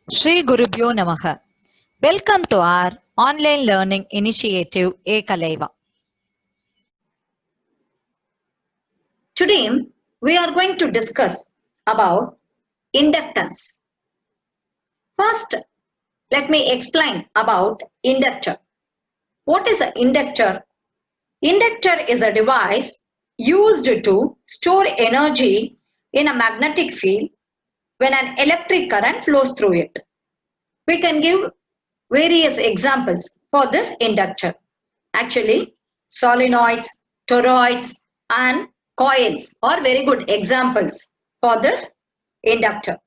Shri Gurubhyo Namaha. Welcome to our online learning initiative Ekalaiva. Today, we are going to discuss about inductance. First, let me explain about inductor. What is an inductor? Inductor is a device used to store energy in a magnetic field when an electric current flows through it. We can give various examples for this inductor. Actually, solenoids, toroids, and coils are very good examples for this inductor.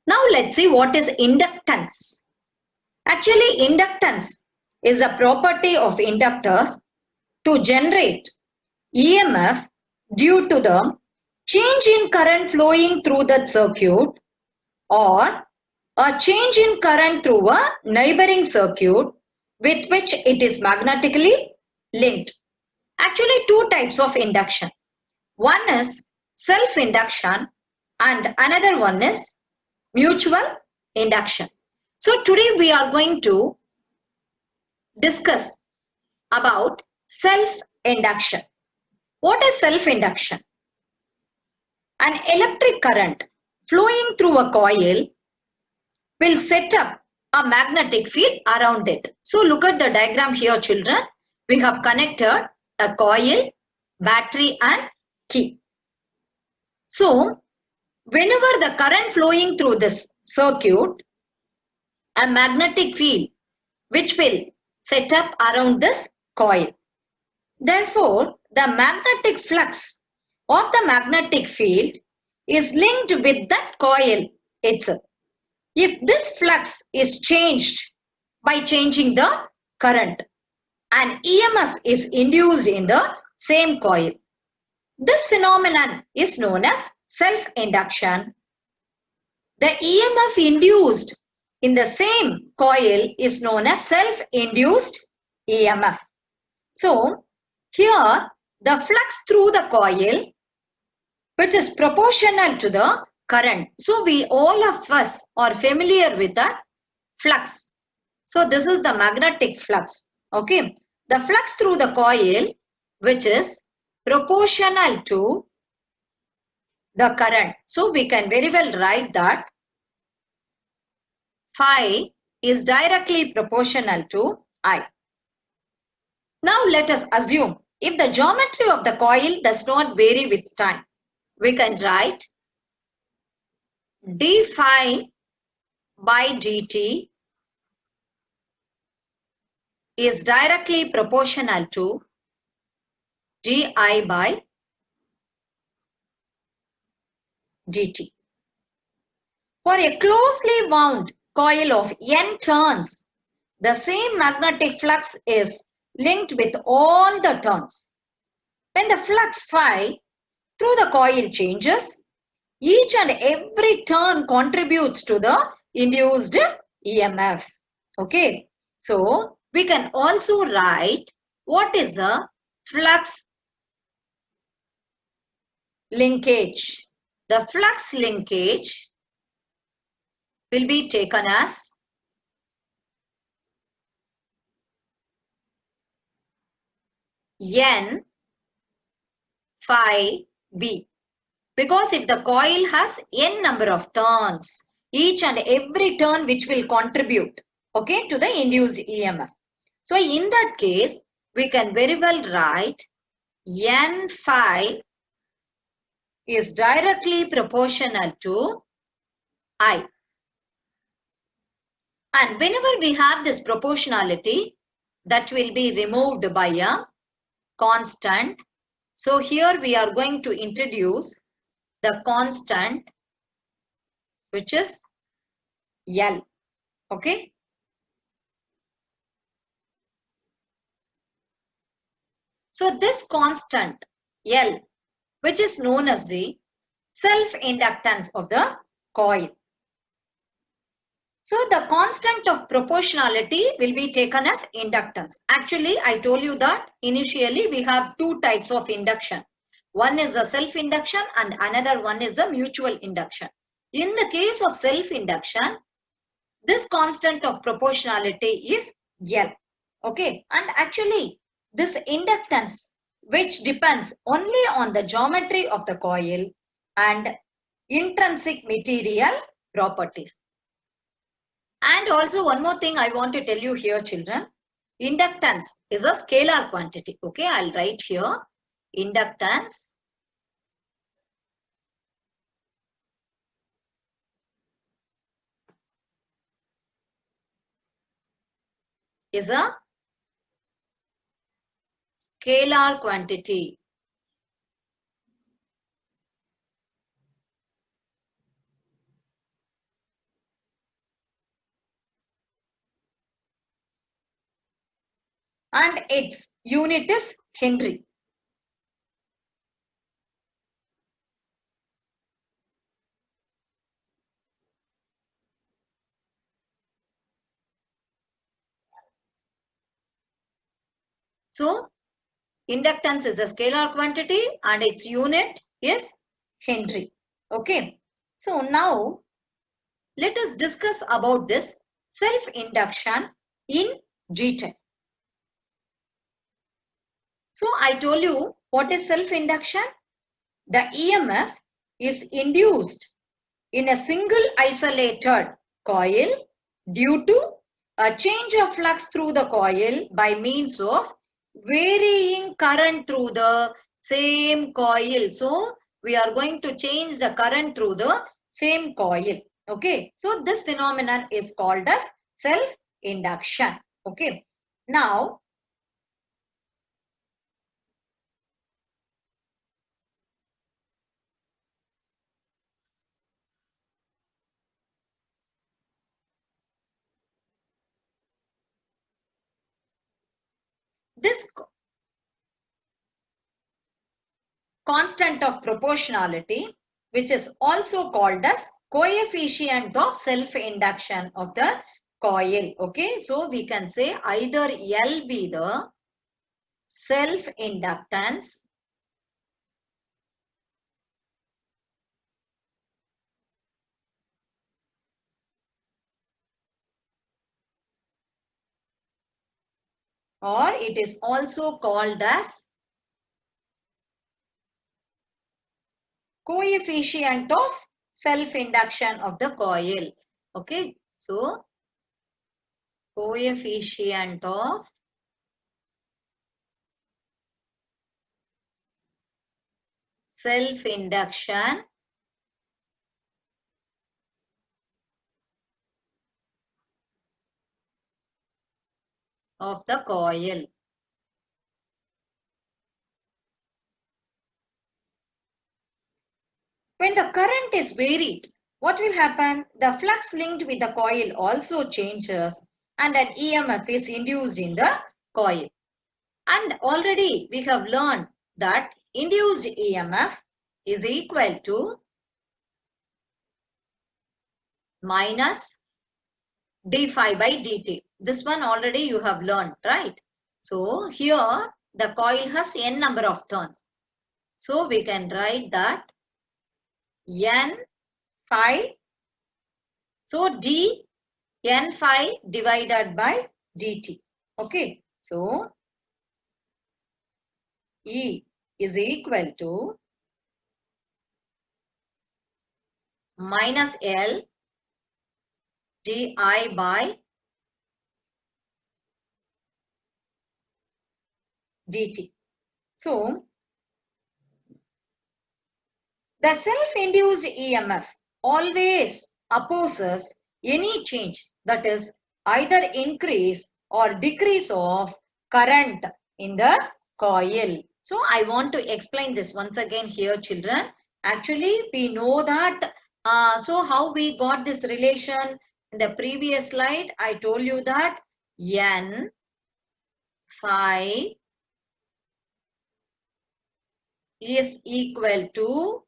Now let's see what is inductance. Actually, inductance is a property of inductors to generate EMF due to the change in current flowing through that circuit or a change in current through a neighboring circuit with which it is magnetically linked. Actually, two types of induction. One is self-induction and another one is mutual induction. So today we are going to discuss about self-induction. What is self-induction? An electric current flowing through a coil will set up a magnetic field around it. So look at the diagram here, children. We have connected a coil, battery and key. So whenever the current flowing through this circuit, a magnetic field which will set up around this coil. Therefore, the magnetic flux of the magnetic field is linked with that coil itself. If this flux is changed by changing the current, an EMF is induced in the same coil. This phenomenon is known as self-induction. The EMF induced in the same coil is known as self-induced EMF. So, here the flux through the coil which is proportional to the current. So, we all of us are familiar with the flux. So, this is the magnetic flux. Okay. The flux through the coil which is proportional to the current. So, we can very well write that phi is directly proportional to I. Now, let us assume if the geometry of the coil does not vary with time, we can write d phi by dt is directly proportional to di by dt. For a closely wound coil of n turns, the same magnetic flux is linked with all the turns. When the flux phi through the coil changes, each and every turn contributes to the induced EMF. Okay. So, we can also write what is the flux linkage. The flux linkage will be taken as N phi B. Because if the coil has n number of turns, each and every turn which will contribute, okay, to the induced EMF. So in that case, we can very well write N phi is directly proportional to I. And whenever we have this proportionality, that will be removed by a constant. So here we are going to introduce the constant which is L. Okay. So this constant L, which is known as the self-inductance of the coil. So the constant of proportionality will be taken as inductance. Actually, I told you that initially we have two types of induction. One is a self-induction and another one is a mutual induction. In the case of self-induction, this constant of proportionality is L. Okay, and actually this inductance, which depends only on the geometry of the coil and intrinsic material properties. And also one more thing I want to tell you here, children. Inductance is a scalar quantity. Okay, I'll write here. Inductance is a scalar quantity. And its unit is Henry. So, inductance is a scalar quantity and its unit is Henry. Okay. So, now let us discuss about this self-induction in detail. So, I told you what is self-induction? The EMF is induced in a single isolated coil due to a change of flux through the coil by means of varying current through the same coil. So, we are going to change the current through the same coil. Okay. So, this phenomenon is called as self-induction. Okay. Now, this constant of proportionality, which is also called as coefficient of self-induction of the coil. Okay, so we can say either L be the self-inductance or it is also called as coefficient of self-induction of the coil. Okay, so coefficient of self-induction of the coil. When the current is varied, what will happen? The flux linked with the coil also changes and an EMF is induced in the coil. And already we have learned that induced EMF is equal to minus d phi by dt. This one already you have learned, right? So here the coil has n number of turns. So we can write that n phi. So d n phi divided by dt. Okay. So E is equal to minus L di by dt. So the self-induced EMF always opposes any change, that is either increase or decrease of current in the coil. So I want to explain this once again here, children. Actually, we know that, so how we got this relation in the previous slide, I told you that N phi is equal to,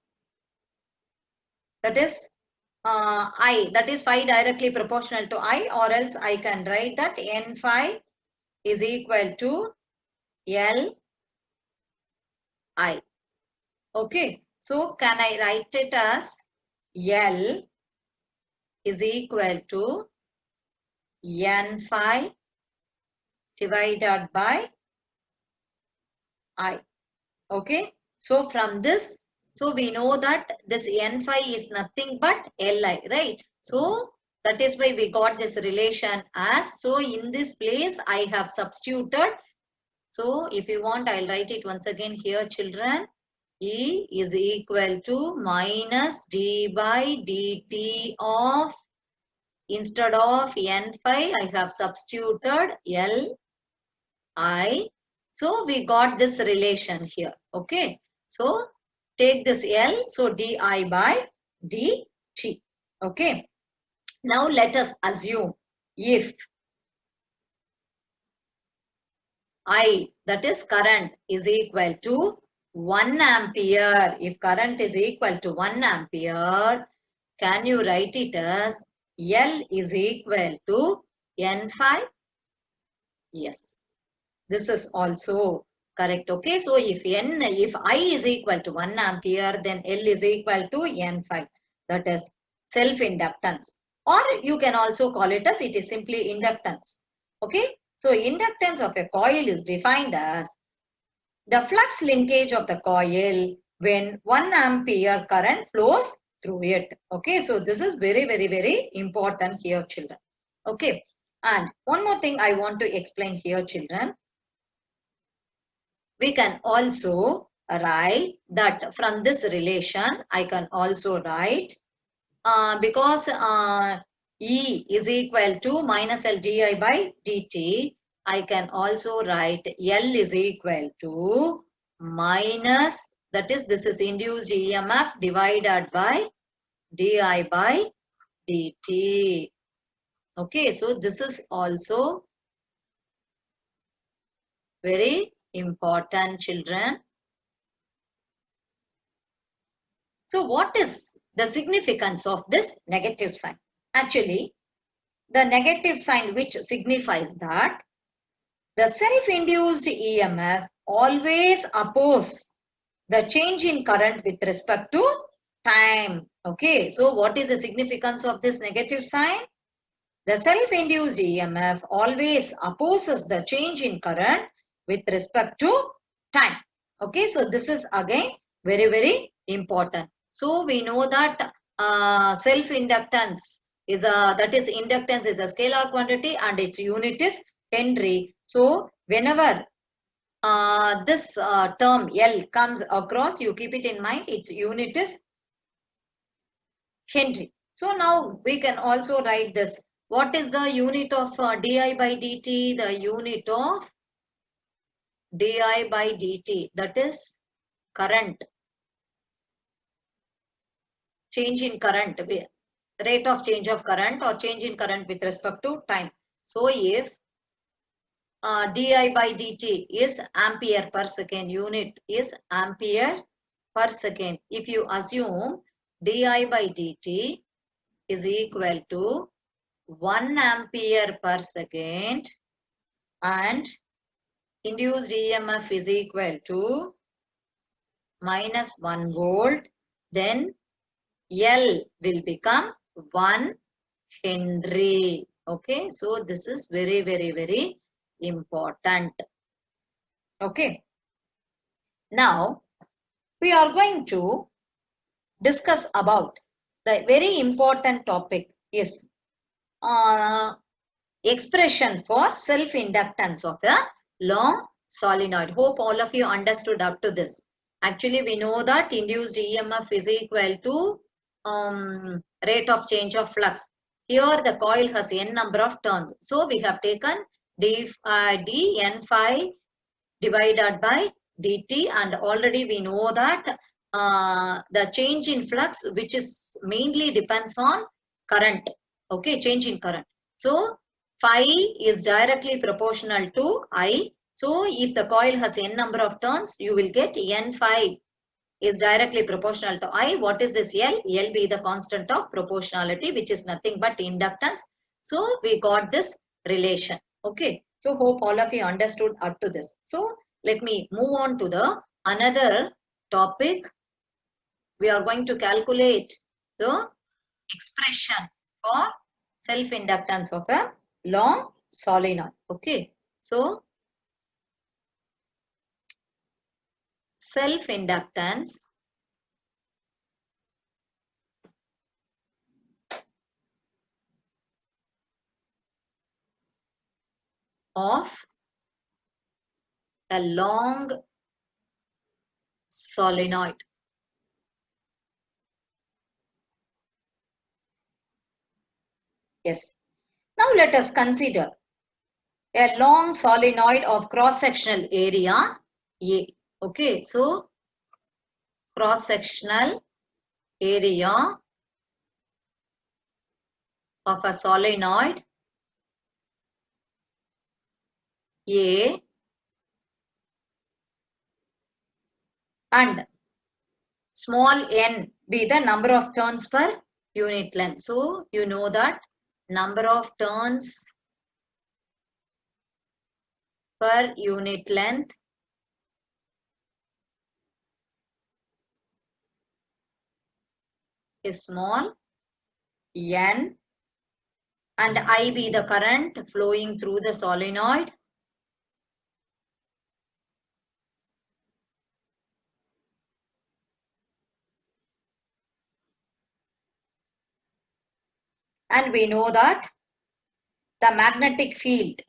that is I, that is phi directly proportional to I, or else I can write that N phi is equal to L I. Okay, so can I write it as L is equal to N phi divided by I. Okay. So from this, so we know that this N phi is nothing but Li, right? So that is why we got this relation as, so in this place I have substituted. So if you want, I'll write it once again here, children. E is equal to minus d by dt of, instead of N phi, I have substituted L I. So we got this relation here. Okay. So take this L. So di by dt. Okay. Now let us assume if I, that is current, is equal to 1 ampere. If current is equal to 1 ampere, can you write it as L is equal to N phi? Yes. This is also correct. Okay. So if I is equal to 1 ampere, then L is equal to N phi. That is self-inductance. Or you can also call it as, it is simply inductance. Okay. So inductance of a coil is defined as the flux linkage of the coil when 1 ampere current flows through it. Okay. So this is very, very, very important here, children. Okay. And one more thing I want to explain here, children. We can also write that from this relation, I can also write because E is equal to minus L di by dt, I can also write L is equal to minus, that is, this is induced EMF divided by di by dt. Okay, so this is also very important, children. So what is the significance of this negative sign? Actually, the negative sign which signifies that the self-induced EMF always oppose the change in current with respect to time. Okay, so what is the significance of this negative sign? The self-induced EMF always opposes the change in current with respect to time. Okay, so this is again very, very important. So we know that self-inductance is that is inductance is a scalar quantity and its unit is Henry. So whenever this term L comes across, you keep it in mind, its unit is Henry. So now we can also write this. What is the unit of di by dt? The unit of di by dt, that is current. Change in current, rate of change of current or change in current with respect to time. So if di by dt is ampere per second, unit is ampere per second. If you assume di by dt is equal to 1 ampere per second and induced EMF is equal to minus 1 volt, then L will become 1 Henry. Okay, so this is very, very, very important. Okay, now we are going to discuss about the very important topic is expression for self-inductance of a long solenoid. Hope all of you understood up to this. Actually, we know that induced EMF is equal to rate of change of flux. Here the coil has n number of turns. So we have taken n phi divided by dt, and already we know that the change in flux, which is mainly depends on current. Okay, change in current. So phi is directly proportional to I. So if the coil has n number of turns, you will get n phi is directly proportional to I. What is this L? L be the constant of proportionality, which is nothing but inductance. So we got this relation. Okay. So hope all of you understood up to this. So let me move on to the another topic. We are going to calculate the expression for self-inductance of a long solenoid. Okay, so self-inductance of a long solenoid. Yes. Now let us consider a long solenoid of cross-sectional area A. Okay, so cross-sectional area of a solenoid A and small n be the number of turns per unit length. So you know that number of turns per unit length is small n and I be the current flowing through the solenoid. And we know that the magnetic field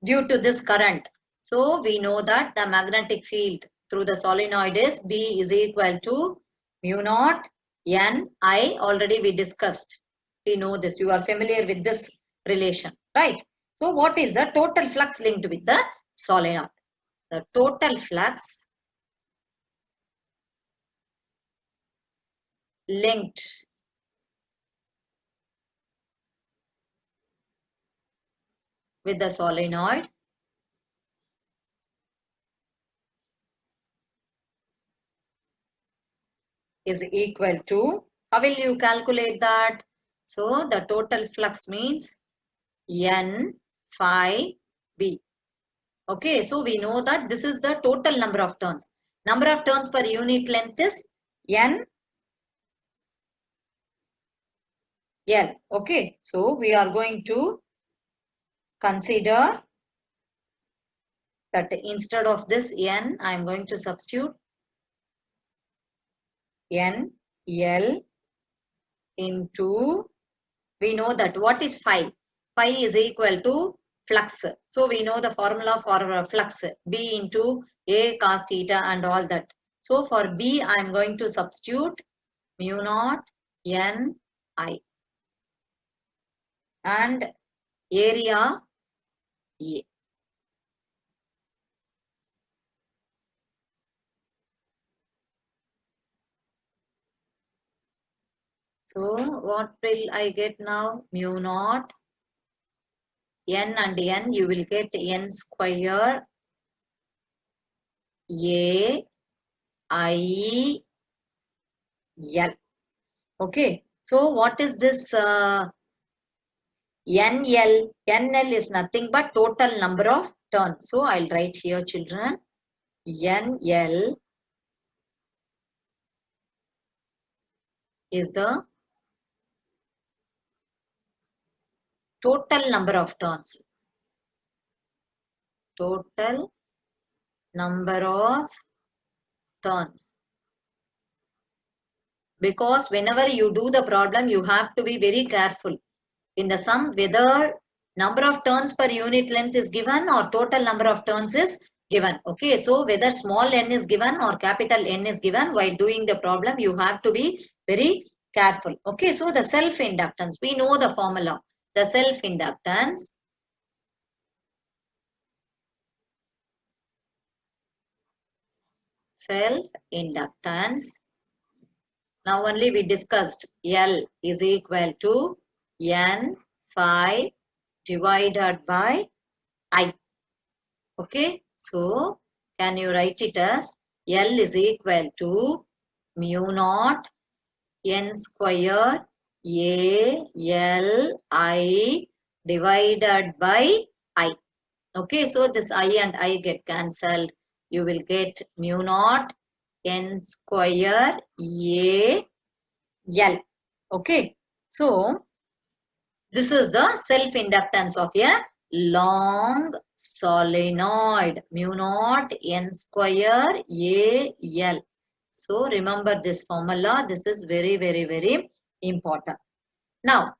due to this current. So we know that the magnetic field through the solenoid is B is equal to mu naught N I. Already we discussed. We know this. You are familiar with this relation, right? So what is the total flux linked with the solenoid? The total flux linked with the solenoid is equal to, how will you calculate that? So the total flux means N phi B. Okay, so we know that this is the total number of turns. Number of turns per unit length is N L. Okay, so we are going to consider that instead of this N, I am going to substitute N L into, we know that what is phi? Phi is equal to flux. So we know the formula for flux, B into A cos theta and all that. So for B, I am going to substitute mu naught N I and area A. So what will I get now? Mu naught N and N, you will get N square A I L. Okay. So what is this NL? NL is nothing but total number of turns. So I'll write here, children. NL is the total number of turns. Total number of turns. Because whenever you do the problem, you have to be very careful. In the sum, whether number of turns per unit length is given or total number of turns is given. Okay, so whether small n is given or capital N is given, while doing the problem, you have to be very careful. Okay, so the self-inductance, we know the formula. The self-inductance now only we discussed L is equal to N phi divided by I. Okay, so can you write it as L is equal to mu naught N square A L I divided by I. Okay, so this I and I get cancelled. You will get mu naught N square A L. Okay, so This is the self-inductance of a long solenoid. Mu naught n square Al. So remember this formula. This is very, very, very important. Now,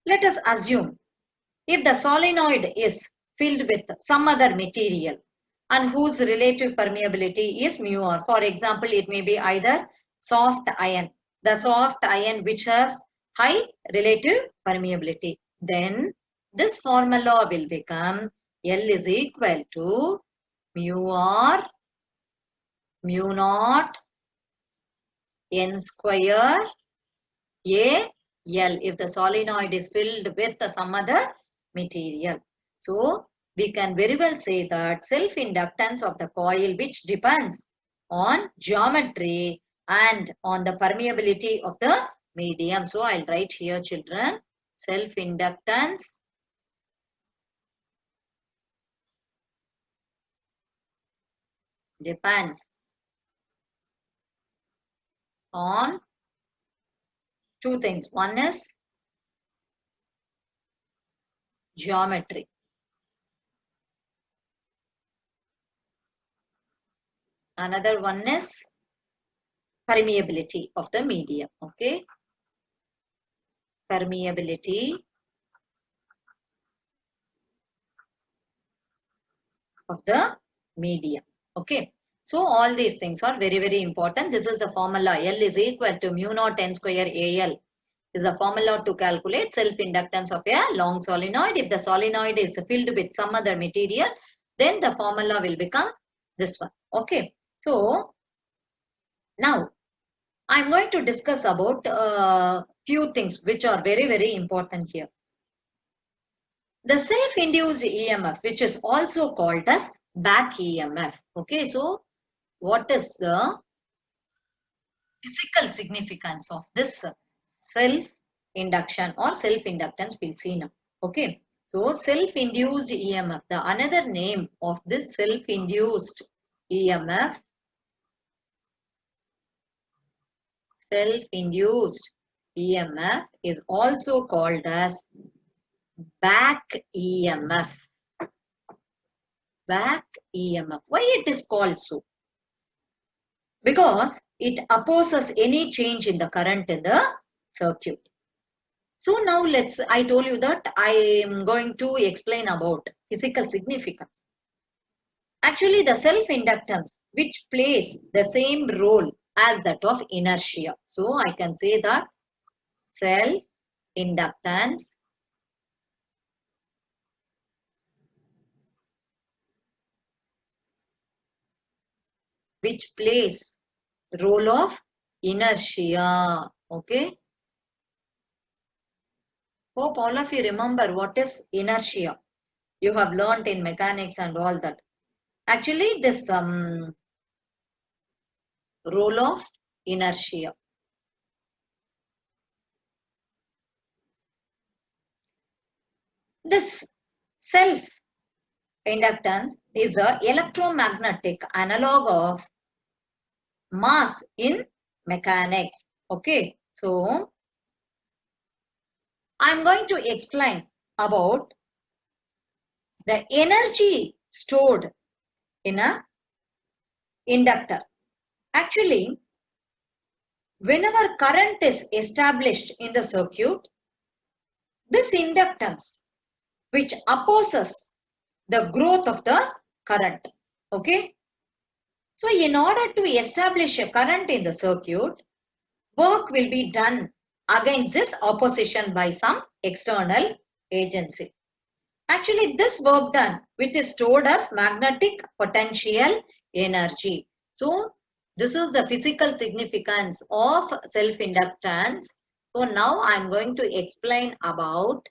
let us assume if the solenoid is filled with some other material and whose relative permeability is mu r. For example, it may be either soft iron, the soft iron which has high relative permeability. Then this formula will become L is equal to mu r mu naught n square A L if the solenoid is filled with some other material. So we can very well say that self-inductance of the coil, which depends on geometry and on the permeability of the medium. So I'll write here, children, self-inductance depends on two things. One is geometry. Another one is permeability of the medium. Okay. Permeability of the medium. Okay. So all these things are very, very important. This is the formula. L is equal to mu naught n square Al. Is a formula to calculate self-inductance of a long solenoid. If the solenoid is filled with some other material, then the formula will become this one. Okay. So now I'm going to discuss about few things which are very, very important here. The self-induced EMF, which is also called as back EMF. Okay, so what is the physical significance of this self-induction or self-inductance? We'll see now. Okay, so self-induced EMF, the another name of this self-induced EMF, self-induced EMF is also called as back EMF. Back EMF. Why it is called so? Because it opposes any change in the current in the circuit. So now I told you that I am going to explain about physical significance. Actually, the self-inductance, which plays the same role as that of inertia. So I can say that self-inductance which plays role of inertia. Okay. Hope all of you remember what is inertia. You have learnt in mechanics and all that. Actually, this role of inertia. This self-inductance is an electromagnetic analog of mass in mechanics. Okay, so I'm going to explain about the energy stored in an inductor. Actually, whenever current is established in the circuit, this inductance which opposes the growth of the current. Okay. So in order to establish a current in the circuit, work will be done against this opposition by some external agency. Actually, this work done, which is stored as magnetic potential energy. So this is the physical significance of self-inductance. So now I am going to explain about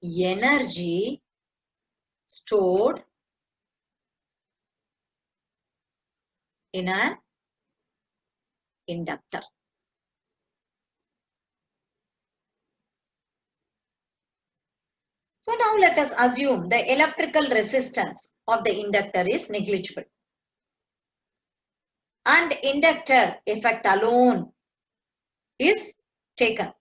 energy stored in an inductor. So now let us assume the electrical resistance of the inductor is negligible. And inductor effect alone is taken.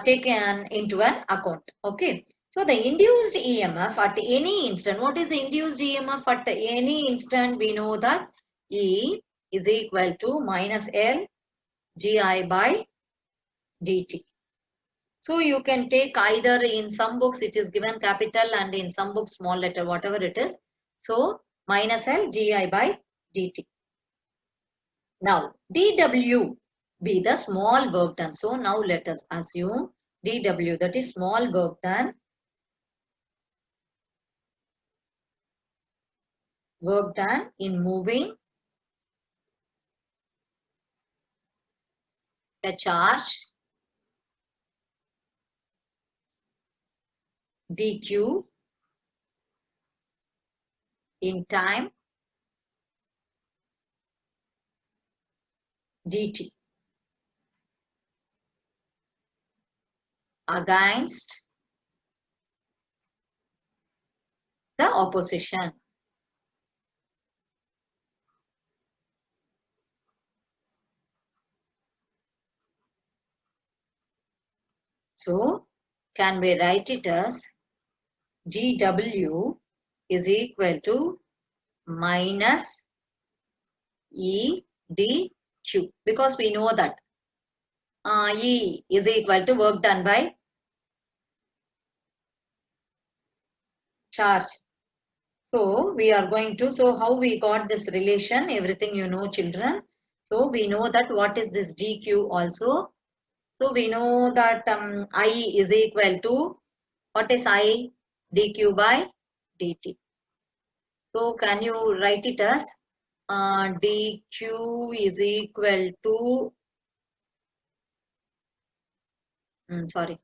taken into an account. Okay. So the induced EMF at any instant, what is the induced EMF at any instant? We know that E is equal to minus L GI by dt. So you can take either, in some books it is given capital and in some books small letter, whatever it is. So minus L GI by dt. Now dW be the small work done. So now let us assume dW, that is small work done. Work done in moving a charge dq in time dt against the opposition. So can we write it as dW is equal to minus E dq, because we know that E is equal to work done by charge. So we are going to, so how we got this relation, everything you know, children. So we know that what is this dq also. So we know that I is equal to, what is I? Dq by dt. So can you write it as dq is equal to, sorry,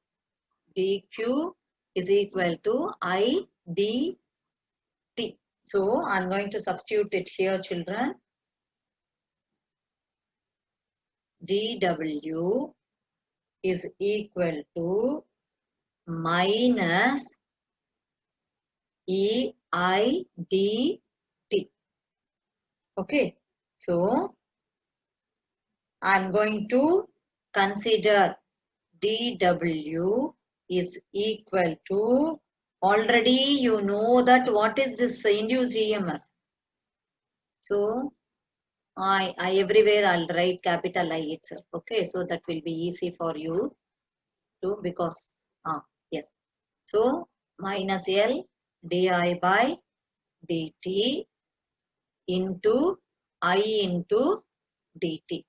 dq is equal to I dt. So I'm going to substitute it here, children. dW is equal to minus EI dt. Okay, so I'm going to consider dW is equal to, already you know that what is this induced EMF. So I everywhere I'll write capital I itself. Okay, so that will be easy for you to, because yes. So minus L di by dt into I into dt.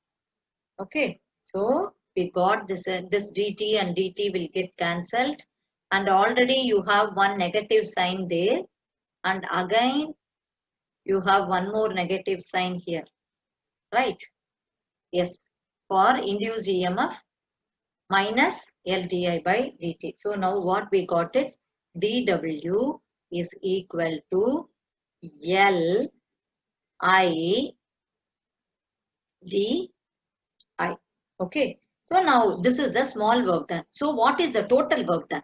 Okay, so we got this, this dt and dt will get cancelled, and already you have one negative sign there, and again you have one more negative sign here, right? Yes, for induced EMF minus LDI by dt. So now what we got it, dW is equal to L I d I. Okay, so now this is the small work done. So what is the total work done?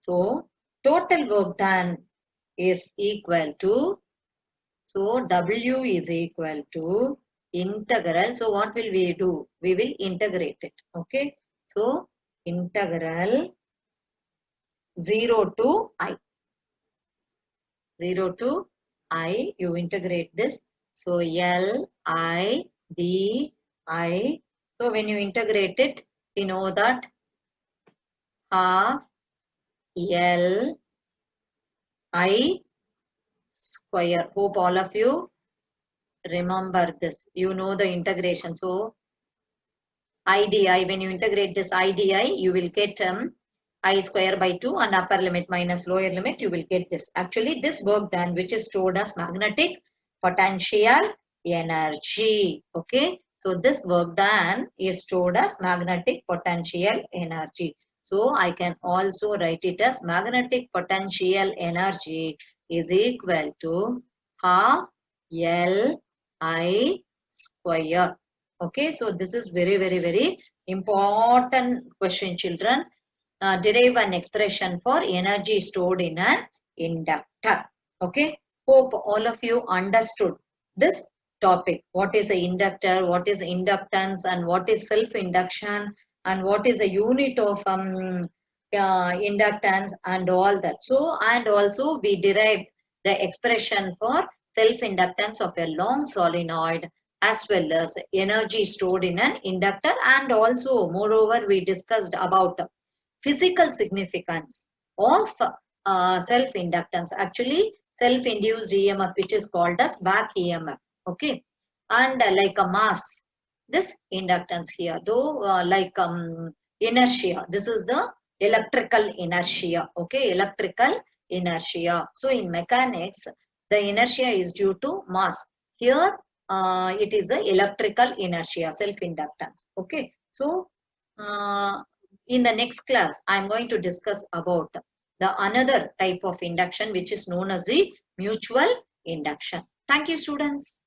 So total work done is equal to, so W is equal to integral. So what will we do? We will integrate it. Okay, so integral 0 to I. 0 to I, you integrate this. So L I d I. So when you integrate it, you know that half L I square. Hope all of you remember this. You know the integration. So IDI, when you integrate this IDI, you will get I square by 2 and upper limit minus lower limit, you will get this. Actually, this work done, which is stored as magnetic potential energy. Okay, so this work done is stored as magnetic potential energy. So I can also write it as magnetic potential energy is equal to half L I square. Okay, so this is very important question, children. Derive an expression for energy stored in an inductor. Okay, hope all of you understood this topic. What is an inductor, what is inductance, and what is self-induction, and what is the unit of inductance and all that. So, and also we derived the expression for self-inductance of a long solenoid as well as energy stored in an inductor, and also moreover we discussed about physical significance of self-inductance. Actually, self-induced EMF, which is called as back EMF. Okay, and like a mass, this inductance here, though like inertia, this is the electrical inertia. Okay, electrical inertia. So in mechanics, the inertia is due to mass. Here, it is the electrical inertia, self-inductance. Okay, so in the next class, I'm going to discuss about the another type of induction, which is known as the mutual induction. Thank you, students.